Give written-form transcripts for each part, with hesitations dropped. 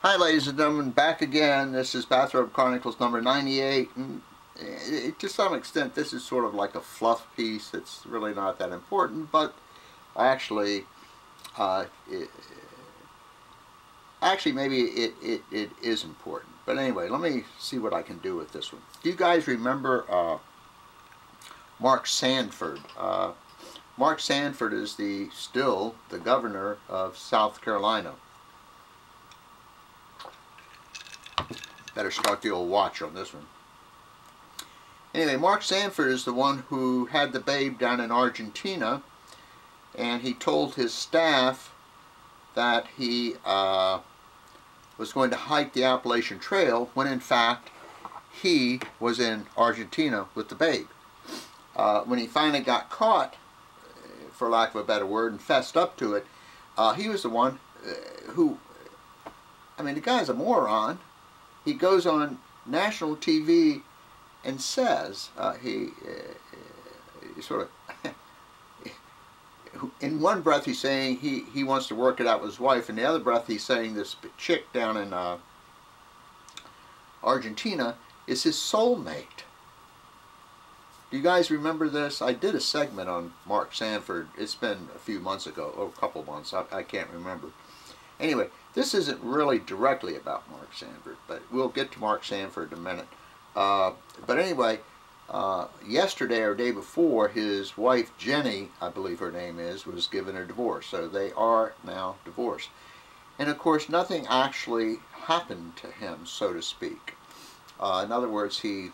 Hi ladies and gentlemen, back again. This is Bathrobe Chronicles number 98, and to some extent this is sort of like a fluff piece. It's really not that important, but actually maybe it is important. But anyway, let me see what I can do with this one. Do you guys remember Mark Sanford? Mark Sanford is still the governor of South Carolina. Better start the old watch on this one. Anyway, Mark Sanford is the one who had the babe down in Argentina, and he told his staff that he was going to hike the Appalachian Trail when in fact he was in Argentina with the babe. When he finally got caught, for lack of a better word, and fessed up to it, he was the one who, I mean, the guy's a moron. He goes on national TV and says, he sort of, in one breath he's saying he wants to work it out with his wife, and the other breath he's saying this chick down in Argentina is his soulmate. Do you guys remember this? I did a segment on Mark Sanford. It's been a few months ago, or a couple months, I can't remember. Anyway, this isn't really directly about Mark Sanford, but we'll get to Mark Sanford in a minute. But anyway, yesterday or day before, his wife Jenny, I believe her name is, was given a divorce. So they are now divorced. And of course, nothing actually happened to him, so to speak. In other words, he's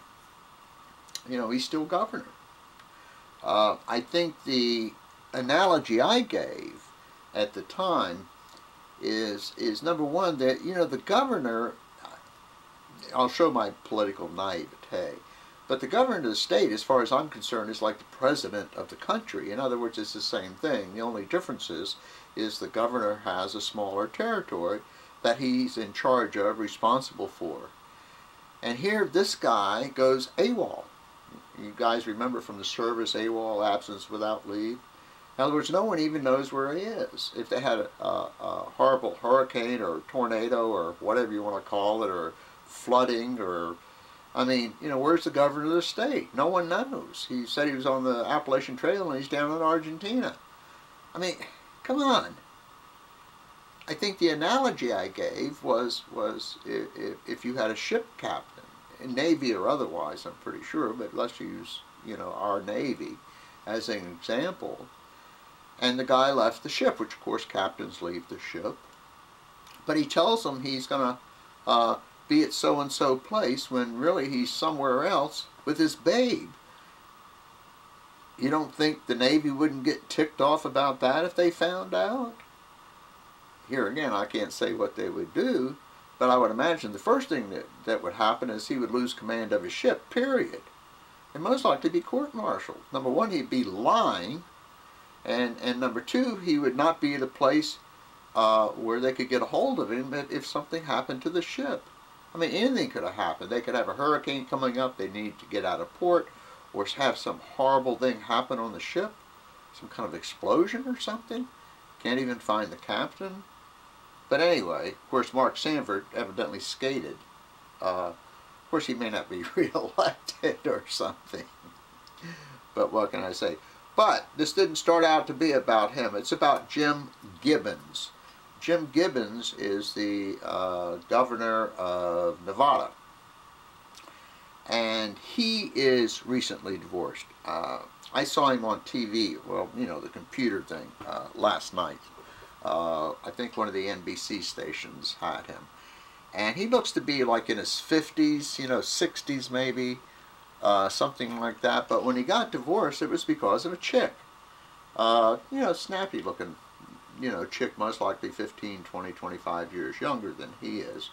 still governor. I think the analogy I gave at the time is number one, that the governor, I'll show my political naivete, but the governor of the state, as far as I'm concerned, is like the president of the country. In other words, it's the same thing. The only difference is the governor has a smaller territory that he's in charge of, responsible for. And here this guy goes AWOL. You guys remember from the service, AWOL, absence without leave. In other words, no one even knows where he is. If they had a horrible hurricane or tornado or whatever you want to call it, or flooding, or, I mean, where's the governor of the state? No one knows. He said he was on the Appalachian Trail and he's down in Argentina. I mean, come on. I think the analogy I gave was if you had a ship captain, Navy or otherwise, I'm pretty sure, but let's use, our Navy as an example. And the guy left the ship, which of course captains leave the ship. But he tells them he's going to be at so-and-so place when really he's somewhere else with his babe. You don't think the Navy wouldn't get ticked off about that if they found out? Here again, I can't say what they would do, but I would imagine the first thing that would happen is he would lose command of his ship, period. And most likely be court-martialed. Number one, he'd be lying. And number two, he would not be at a place where they could get a hold of him if something happened to the ship. I mean, anything could have happened. They could have a hurricane coming up, they need to get out of port, or have some horrible thing happen on the ship, some kind of explosion or something. Can't even find the captain. But anyway, of course, Mark Sanford evidently skated. Of course, he may not be re-elected or something. But what can I say? But this didn't start out to be about him. It's about Jim Gibbons. Jim Gibbons is the governor of Nevada. And he is recently divorced. I saw him on TV, well, the computer thing, last night. I think one of the NBC stations had him. And he looks to be like in his 50s, 60s maybe. Something like that. But when he got divorced, it was because of a chick. Snappy looking, chick, most likely 15, 20, 25 years younger than he is,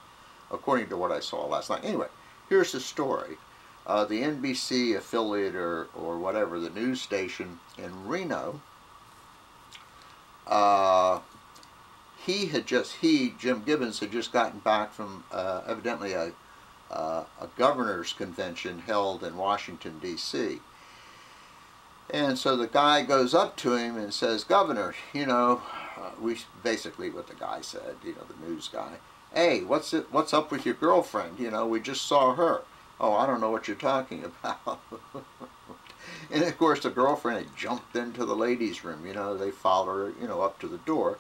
according to what I saw last night. Anyway, here's the story. The NBC affiliate or whatever, the news station in Reno, Jim Gibbons had just gotten back from evidently a governor's convention held in Washington, D.C. And so the guy goes up to him and says, "Governor, basically what the guy said, the news guy, Hey, what's up with your girlfriend? You know, we just saw her. Oh, I don't know what you're talking about. And of course the girlfriend had jumped into the ladies' room. You know, they followed her, you know, up to the door.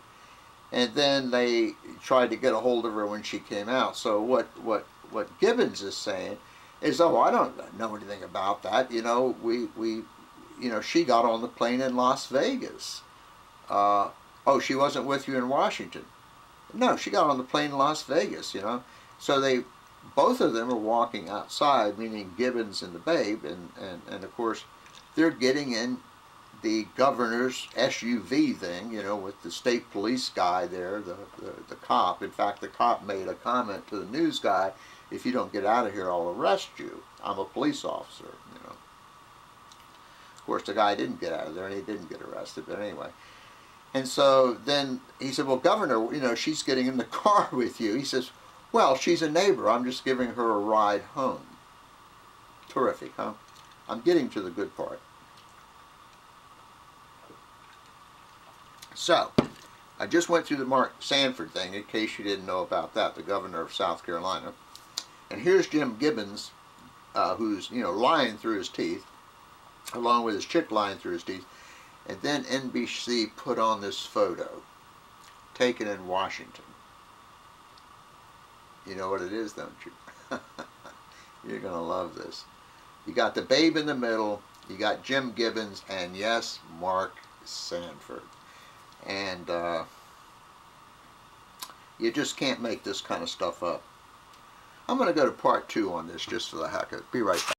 And then they tried to get a hold of her when she came out. So what Gibbons is saying is, oh, I don't know anything about that. You know, you know, she got on the plane in Las Vegas. Oh, she wasn't with you in Washington. No, she got on the plane in Las Vegas, you know. So both of them are walking outside, meaning Gibbons and the babe, and of course, they're getting in the governor's SUV thing, you know, with the state police guy there, the cop. In fact, the cop made a comment to the news guy, if you don't get out of here, I'll arrest you. I'm a police officer, you know. Of course, the guy didn't get out of there, and he didn't get arrested, but anyway. And so then he said, well, Governor, you know, she's getting in the car with you. He says, well, she's a neighbor. I'm just giving her a ride home. Terrific, huh? I'm getting to the good part. So, I just went through the Mark Sanford thing, in case you didn't know about that, the governor of South Carolina. And here's Jim Gibbons, who's, you know, lying through his teeth, along with his chick lying through his teeth. And then NBC put on this photo, taken in Washington. You know what it is, don't you? You're going to love this. You got the babe in the middle, you got Jim Gibbons, and yes, Mark Sanford. And you just can't make this kind of stuff up. I'm going to go to part 2 on this just for the heck of it. Be right back.